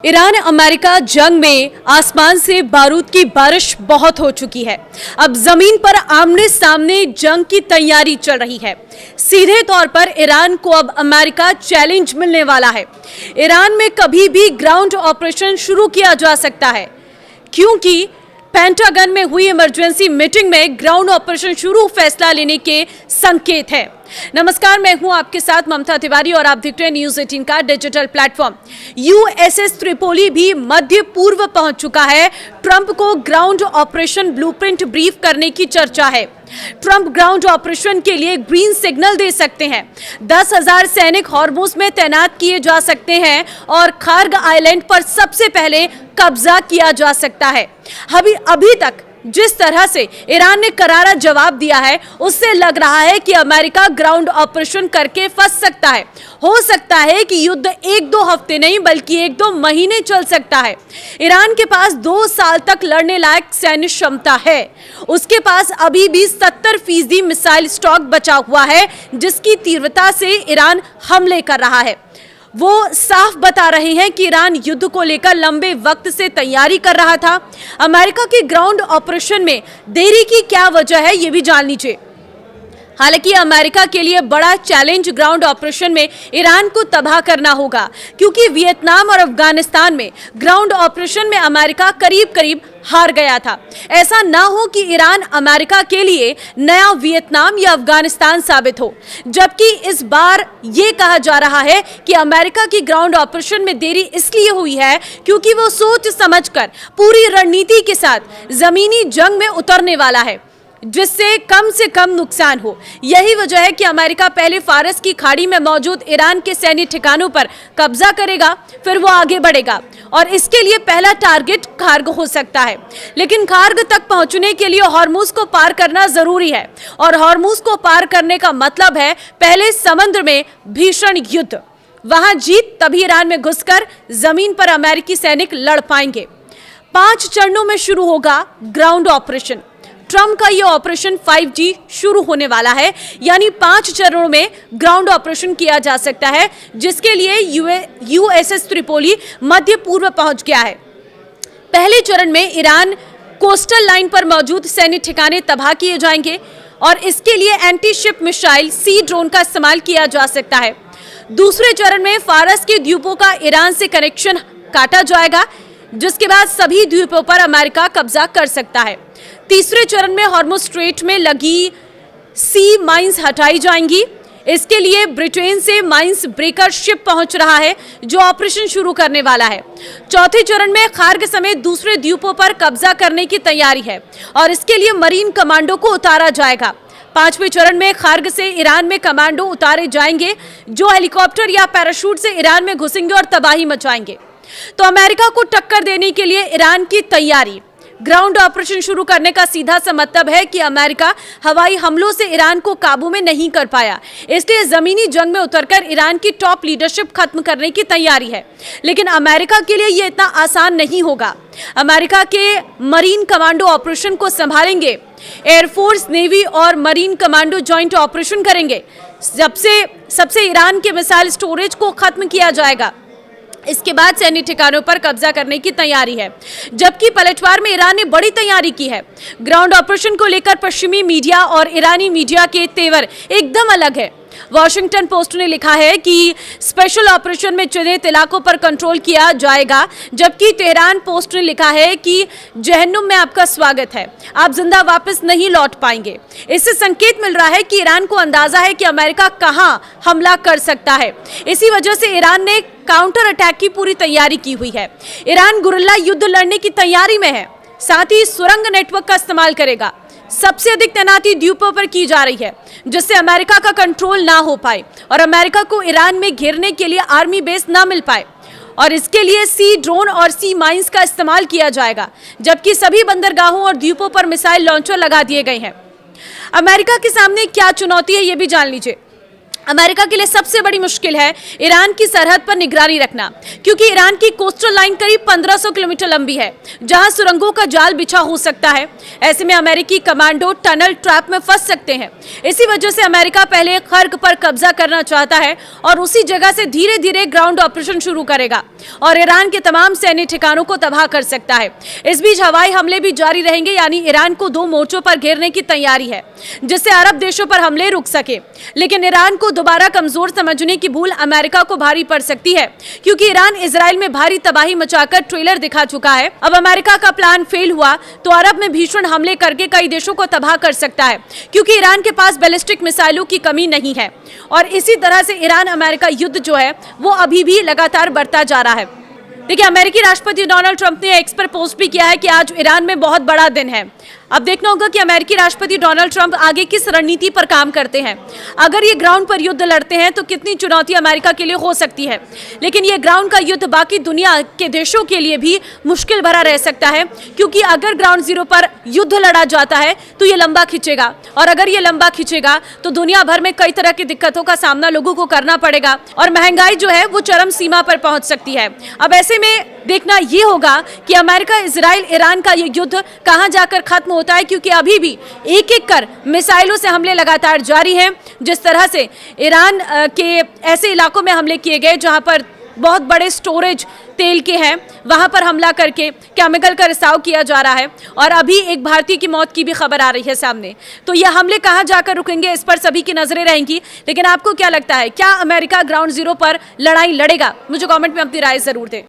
Iran America जंग में आसमान से बारूद की बारिश बहुत हो चुकी है। अब जमीन पर आमने सामने जंग की तैयारी चल रही है। सीधे तौर पर ईरान को अब अमेरिका चैलेंज मिलने वाला है। ईरान में कभी भी ग्राउंड ऑपरेशन शुरू किया जा सकता है, क्योंकि पेंटागन में हुई इमरजेंसी मीटिंग में ग्राउंड ऑपरेशन शुरू फैसला लेने के संकेत है। नमस्कार, मैं हूं आपके साथ ममता तिवारी और आप देख रहे हैं न्यूज 18 का डिजिटल प्लेटफॉर्म। यूएसएस त्रिपोली भी मध्य पूर्व पहुंच चुका है। ट्रंप को ग्राउंड ऑपरेशन ब्लूप्रिंट ब्रीफ करने की चर्चा है। ट्रंप ग्राउंड ऑपरेशन के लिए ग्रीन सिग्नल दे सकते हैं। 10,000 सैनिक हॉर्मुज में तैनात किए जा सकते हैं और खार्ग आइलैंड पर सबसे पहले कब्जा किया जा सकता है। अभी तक जिस तरह से ईरान ने करारा जवाब दिया है, उससे लग रहा है कि अमेरिका ग्राउंड ऑपरेशन करके फंस सकता है। हो सकता है कि युद्ध 1-2 हफ्ते नहीं बल्कि 1-2 महीने चल सकता है। ईरान के पास 2 साल तक लड़ने लायक सैन्य क्षमता है। उसके पास अभी भी 70% मिसाइल स्टॉक बचा हुआ है, जिसकी तीव्रता से ईरान हमले कर रहा है। वो साफ बता रहे हैं कि ईरान युद्ध को लेकर लंबे वक्त से तैयारी कर रहा था। अमेरिका के ग्राउंड ऑपरेशन में देरी की क्या वजह है, ये भी जान लीजिए। हालांकि अमेरिका के लिए बड़ा चैलेंज ग्राउंड ऑपरेशन में ईरान को तबाह करना होगा, क्योंकि वियतनाम और अफगानिस्तान में ग्राउंड ऑपरेशन में अमेरिका करीब हार गया था। ऐसा ना हो कि ईरान अमेरिका के लिए नया वियतनाम या अफगानिस्तान साबित हो। जबकि इस बार ये कहा जा रहा है कि अमेरिका की ग्राउंड ऑपरेशन में देरी इसलिए हुई है क्योंकि वो सोच समझकर पूरी रणनीति के साथ जमीनी जंग में उतरने वाला है, जिससे कम से कम नुकसान हो। यही वजह है कि अमेरिका पहले फारस की खाड़ी में मौजूद ईरान के सैन्य ठिकानों पर कब्जा करेगा, फिर वो आगे बढ़ेगा और इसके लिए पहला टारगेट खार्ग हो सकता है। लेकिन खार्ग तक पहुंचने के लिए हॉर्मुज को पार करना जरूरी है और हॉर्मुज को पार करने का मतलब है पहले समुद्र में भीषण युद्ध। वहां जीत तभी ईरान में घुसकर जमीन पर अमेरिकी सैनिक लड़ पाएंगे। 5 चरणों में शुरू होगा ग्राउंड ऑपरेशन। ट्रंप का यह ऑपरेशन 5G शुरू होने वाला है, यानी 5 चरणों में ग्राउंड ऑपरेशन किया जा सकता है, जिसके लिए यूएसएस त्रिपोली मध्य पूर्व पहुंच गया है। पहले चरण में ईरान कोस्टल लाइन पर मौजूद सैन्य ठिकाने तबाह किए जाएंगे और इसके लिए एंटी शिप मिसाइल सी ड्रोन का इस्तेमाल किया जा सकता है। दूसरे चरण में फारस के द्वीपों का ईरान से कनेक्शन काटा जाएगा, जिसके बाद सभी द्वीपों पर अमेरिका कब्जा कर सकता है। तीसरे चरण में हॉर्मुज स्ट्रेट में लगी सी माइंस हटाई जाएंगी। इसके लिए ब्रिटेन से माइंस ब्रेकर शिप पहुंच रहा है, जो ऑपरेशन शुरू करने वाला है। चौथे चरण में खार्ग समेत दूसरे द्वीपों पर कब्जा करने की तैयारी है और इसके लिए मरीन कमांडो को उतारा जाएगा। 5वें चरण में खार्ग से ईरान में कमांडो उतारे जाएंगे, जो हेलीकॉप्टर या पैराशूट से ईरान में घुसेंगे और तबाही मचाएंगे। तो अमेरिका को टक्कर देने के लिए ईरान की तैयारी। ग्राउंड ऑपरेशन शुरू करने का सीधा सा मतलब है कि अमेरिका हवाई हमलों से ईरान को काबू में नहीं कर पाया, इसलिए जमीनी जंग में उतरकर ईरान की टॉप लीडरशिप खत्म करने की तैयारी है। लेकिन अमेरिका के लिए यह इतना आसान नहीं होगा। अमेरिका के मरीन कमांडो ऑपरेशन को संभालेंगे। एयरफोर्स, नेवी और मरीन कमांडो ज्वाइंट ऑपरेशन करेंगे। सबसे ईरान के मिसाइल स्टोरेज को खत्म किया जाएगा। इसके बाद सैन्य ठिकानों पर कब्जा करने की तैयारी है। जबकि पलटवार में ईरान ने बड़ी तैयारी की है। ग्राउंड ऑपरेशन को लेकर पश्चिमी मीडिया और ईरानी मीडिया के तेवर एकदम अलग है। वॉशिंगटन पोस्ट ने लिखा है कि स्पेशल ऑपरेशन में चिन्हित इलाकों पर कंट्रोल किया जाएगा, जबकि तेहरान पोस्ट ने लिखा है कि जहन्नुम में आपका स्वागत है, आप जिंदा वापस नहीं लौट पाएंगे। इससे संकेत मिल रहा है कि ईरान को अंदाजा है कि अमेरिका कहां हमला कर सकता है। इसी वजह से ईरान ने काउंटर अटैक की पूरी तैयारी की हुई है। ईरान गुरिल्ला युद्ध लड़ने की तैयारी में है, साथ ही सुरंग नेटवर्क का इस्तेमाल करेगा। सबसे अधिक तैनाती द्वीपों पर की जा रही है, जिससे अमेरिका का कंट्रोल ना हो पाए और अमेरिका को ईरान में घेरने के लिए आर्मी बेस ना मिल पाए। और इसके लिए सी ड्रोन और सी माइंस का इस्तेमाल किया जाएगा, जबकि सभी बंदरगाहों और द्वीपों पर मिसाइल लॉन्चर लगा दिए गए हैं। अमेरिका के सामने क्या चुनौती है, ये भी जान लीजिए। अमेरिका के लिए सबसे बड़ी मुश्किल है ईरान की सरहद पर निगरानी रखना, क्योंकि ईरान की कोस्टल लाइन करीब 1500 किलोमीटर लंबी है, जहां सुरंगों का जाल बिछा हो सकता है। ऐसे में अमेरिकी कमांडो टनल ट्रैप में फंस सकते हैं। इसी वजह से अमेरिका पहले खार्ग पर कब्जा करना चाहता है और उसी जगह से धीरे धीरे ग्राउंड ऑपरेशन शुरू करेगा। और ईरान के तमाम सैन्य ठिकानों को तबाह कर सकता है। इस बीच हवाई हमले भी जारी रहेंगे, यानी ईरान को 2 मोर्चों पर घेरने की तैयारी है, जिससे अरब देशों पर हमले रुक सके। लेकिन ईरान को दोबारा कमजोर समझने की भूल अमेरिका को भारी पड़ सकती है, क्योंकि ईरान इजराइल में भारी तबाही मचाकर ट्रेलर दिखा चुका है। अब अमेरिका का प्लान फेल हुआ तो अरब में भीषण हमले करके कई देशों को तबाह कर सकता है, क्योंकि ईरान के पास बैलिस्टिक मिसाइलों की कमी नहीं है। और इसी तरह से ईरान अमेरिका युद्ध जो है वो अभी भी लगातार बढ़ता जा रहा है। देखिए, अमेरिकी राष्ट्रपति डोनाल्ड ट्रंप ने एक्स पर पोस्ट भी किया है कि आज ईरान में बहुत बड़ा दिन है। अब देखना होगा कि अमेरिकी राष्ट्रपति डोनाल्ड ट्रंप आगे किस रणनीति पर काम करते हैं। अगर ये ग्राउंड पर युद्ध लड़ते हैं तो कितनी चुनौती अमेरिका के लिए हो सकती है, लेकिन ये ग्राउंड का युद्ध बाकी दुनिया के देशों के लिए भी मुश्किल भरा रह सकता है, क्योंकि अगर ग्राउंड जीरो पर युद्ध लड़ा जाता है तो ये लंबा खिंचेगा, और अगर ये लंबा खिंचेगा तो दुनिया भर में कई तरह की दिक्कतों का सामना लोगों को करना पड़ेगा और महंगाई जो है वो चरम सीमा पर पहुंच सकती है। अब ऐसे में देखना ये होगा कि अमेरिका, इजराइल, ईरान का ये युद्ध कहां जाकर खत्म होता है, क्योंकि अभी भी एक एक कर मिसाइलों से हमले लगातार जारी हैं। जिस तरह से ईरान के ऐसे इलाकों में हमले किए गए जहां पर बहुत बड़े स्टोरेज तेल के हैं, वहां पर हमला करके केमिकल का रिसाव किया जा रहा है, और अभी एक भारतीय की मौत की भी खबर आ रही है सामने। तो ये हमले कहां जाकर रुकेंगे, इस पर सभी की नजरें रहेंगी। लेकिन आपको क्या लगता है, क्या अमेरिका ग्राउंड जीरो पर लड़ाई लड़ेगा? मुझे कमेंट में अपनी राय जरूर दें।